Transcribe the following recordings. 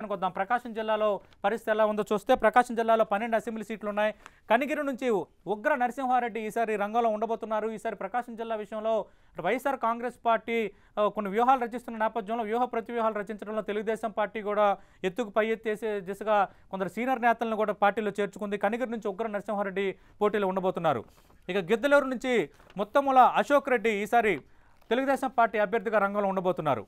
విషయానికి వద్దాం. ప్రకాశం జిల్లాలో పరిస్థితి ఎలా ఉందో చూస్తే ప్రకాశం జిల్లాలో 12 అసెంబ్లీ సీట్లు ఉన్నాయి. కనిగిరి నుంచి ఉగ్ర నరసింహారెడ్డి ఈసారి రంగంలో ఉండబోతున్నారు. ఈసారి ప్రకాశం జిల్లా విషయంలో వైఎస్ఆర్ కాంగ్రెస్ పార్టీ కొన్ని వ్యూహాలు రచిస్తున్న నేపథ్యంలో ప్రతి వ్యూహాలు రచించడంలో తెలుగుదేశం పార్టీ కూడా ఎత్తుకు పై ఎత్తేసే దిశగా కొందరు సీనియర్ నేతలను కూడా పార్టీలో చేర్చుకుంది. కనిగిరి నుంచి ఉగ్ర నరసింహారెడ్డి పోటీలో ఉండబోతున్నారు. ఇక గిద్దలూరు నుంచి ముత్తముల అశోక్ రెడ్డి ఈసారి తెలుగుదేశం పార్టీ అభ్యర్థిగా రంగంలో ఉండబోతున్నారు.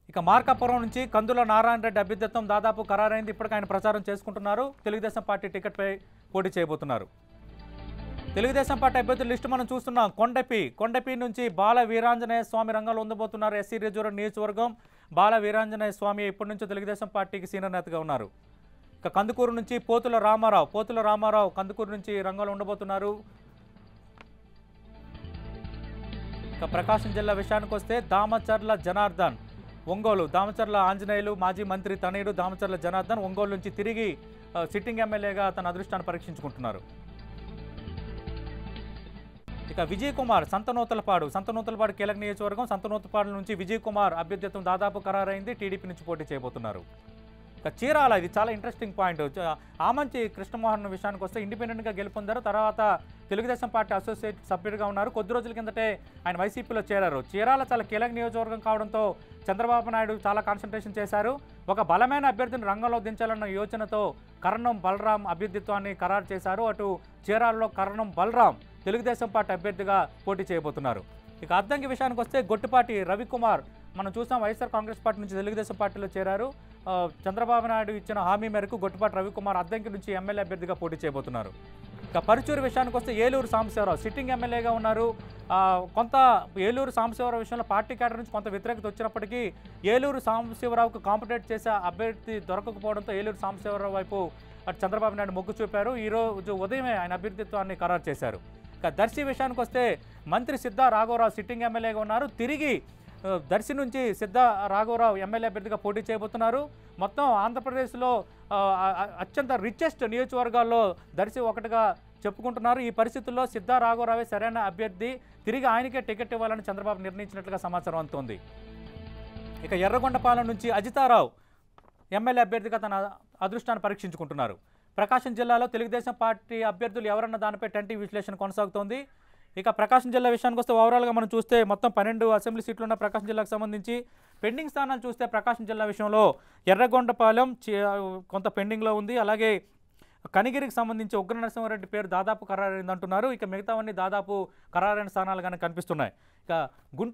ఇక మార్కాపురం నుంచి కందుల నారాయణ రెడ్డి అభ్యర్థిత్వం దాదాపు ఖరారైంది. ఇప్పటికి ఆయన ప్రచారం చేసుకుంటున్నారు. తెలుగుదేశం పార్టీ టికెట్పై పోటీ చేయబోతున్నారు. తెలుగుదేశం పార్టీ అభ్యర్థుల లిస్టు మనం చూస్తున్నాం. కొండపి నుంచి బాల వీరాంజనేయ స్వామి రంగంలో ఉండబోతున్నారు. ఎస్సీ రిజర్వ్ నియోజకవర్గం బాల వీరాంజనేయ స్వామి ఇప్పటి నుంచి తెలుగుదేశం పార్టీకి సీనియర్ నేతగా ఉన్నారు. ఇక కందుకూరు నుంచి పోతుల రామారావు కందుకూరు నుంచి రంగంలో ఉండబోతున్నారు. ఇక ప్రకాశం జిల్లా విషయానికి వస్తే దామచర్ల జనార్దన్ దామచర్ల ఆంజనేయులు మాజీ మంత్రి తనయుడు దామచర్ల జనార్దన్ ఒంగోలు నుంచి తిరిగి సిట్టింగ్ ఎమ్మెల్యేగా తన అదృష్టాన్ని పరీక్షించుకుంటున్నారు. ఇక విజయ్ కుమార్ సంతనూతలపాడు కీలక నియోజకవర్గం. సంతనూతలపాడు నుంచి విజయ్ కుమార్ అభ్యర్థిత్వం దాదాపు ఖరారైంది. టీడీపీ నుంచి పోటీ చేయబోతున్నారు. ఇక చీరాల, ఇది చాలా ఇంట్రెస్టింగ్ పాయింట్. ఆమంచి కృష్ణమోహన్ విషయానికి వస్తే ఇండిపెండెంట్గా గెలుపొందారు. తర్వాత తెలుగుదేశం పార్టీ అసోసియేట్ సభ్యుడిగా ఉన్నారు. కొద్ది రోజుల కిందటే ఆయన వైసీపీలో చేరారు. చీరాల చాలా కీలక నియోజకవర్గం కావడంతో చంద్రబాబు నాయుడు చాలా కాన్సన్ట్రేషన్ చేశారు. ఒక బలమైన అభ్యర్థిని రంగంలో దించాలన్న యోచనతో కరణం బలరాం అభ్యర్థిత్వాన్ని ఖరారు చేశారు. అటు చీరాలలో కరణం బలరాం తెలుగుదేశం పార్టీ అభ్యర్థిగా పోటీ చేయబోతున్నారు. ఇక అద్దంకి విషయానికి వస్తే గొట్టిపాటి రవికుమార్ మనం చూసాం, వైఎస్ఆర్ కాంగ్రెస్ పార్టీ నుంచి తెలుగుదేశం పార్టీలో చేరారు. చంద్రబాబు నాయుడు ఇచ్చిన హామీ మేరకు గొట్టిపాటి రవికుమార్ అద్దంకి నుంచి ఎమ్మెల్యే అభ్యర్థిగా పోటీ చేయబోతున్నారు. ఇక పరుచూరు విషయానికి వస్తే ఏలూరు సాంబశివరావు సిట్టింగ్ ఎమ్మెల్యేగా ఉన్నారు. కొంత ఏలూరు సాంబశివరావు విషయంలో పార్టీ కేడర్ నుంచి కొంత వ్యతిరేకత వచ్చినప్పటికీ ఏలూరు సాంబశివరావుకు కాంపిటేట్ చేసే అభ్యర్థి దొరకకపోవడంతో ఏలూరు సాంబశివరావు వైపు అటు చంద్రబాబు నాయుడు మొగ్గు చూపారు. ఈరోజు ఉదయమే ఆయన అభ్యర్థిత్వాన్ని ఖరారు చేశారు. ఇక దర్శి విషయానికి వస్తే మంత్రి సిద్ధా రాఘవరావు సిట్టింగ్ ఎమ్మెల్యేగా ఉన్నారు. తిరిగి దర్శి నుంచి సిద్ధా రాఘవరావు ఎమ్మెల్యే అభ్యర్థిగా పోటీ చేయబోతున్నారు. మొత్తం ఆంధ్రప్రదేశ్లో అత్యంత రిచెస్ట్ నియోజకవర్గాల్లో దర్శి ఒకటిగా చెప్పుకుంటున్నారు. ఈ పరిస్థితుల్లో సిద్ధా రాఘవరావే సరైన అభ్యర్థి, తిరిగి ఆయనకే టికెట్ ఇవ్వాలని చంద్రబాబు నిర్ణయించినట్లుగా సమాచారం అందుతోంది. ఇక ఎర్రగొండపాలెం నుంచి అజితారావు ఎమ్మెల్యే అభ్యర్థిగా తన అదృష్టాన్ని పరీక్షించుకుంటున్నారు. ప్రకాశం జిల్లాలో తెలుగుదేశం పార్టీ అభ్యర్థులు ఎవరన్న దానిపై టెంటీ విశ్లేషణ కొనసాగుతోంది. ఇక ప్రకాశం జిల్లా విషయానికి వస్తే ఓవరాల్గా మనం చూస్తే మొత్తం 12 అసెంబ్లీ సీట్లు ఉన్న ప్రకాశం జిల్లాకు సంబంధించి పెండింగ్ స్థానాలు చూస్తే ప్రకాశం జిల్లా విషయంలో ఎర్రగొండపాలెం కొంత పెండింగ్లో ఉంది. అలాగే కనిగిరికి సంబంధించి ఉగ్ర నరసింహారెడ్డి పేరు దాదాపు ఖరారైంది అంటున్నారు. ఇక మిగతావన్నీ దాదాపు ఖరారైన స్థానాలుగానే కనిపిస్తున్నాయి. ఇక గుంటూరు